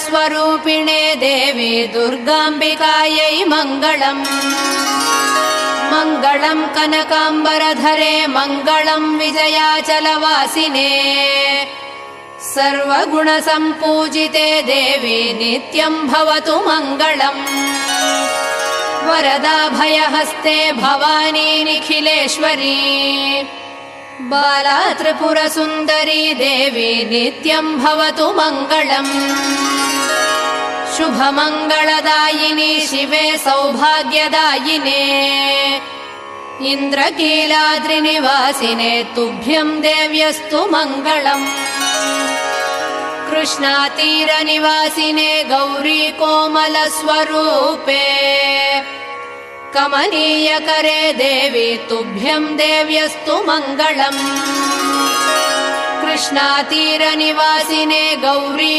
स्वरूपिणे देवी दुर्गाम्बिकायै मङ्गलम् मङ्गलम् कनकाम्बरधरे मङ्गलम् विजयाचलवासिने सर्वगुणसम्पूजिते देवी नित्यम् भवतु मङ्गलम् वरदा भयहस्ते भवानी निखिलेश्वरी बाला त्रिपुरसुन्दरी देवी नित्यम् भवतु मङ्गलम् शुभमङ्गलदायिनी शिवे सौभाग्यदायिने इन्द्रकीलाद्रिनिवासिने तुभ्यम् देव्यस्तु मङ्गलम् कृष्णातीरनिवासिने गौरी कोमलस्वरूपे कमनीयकरे देवी तुभ्यम् देव्यस्तु मङ्गलम् कृष्णातीरनिवासिने गौरी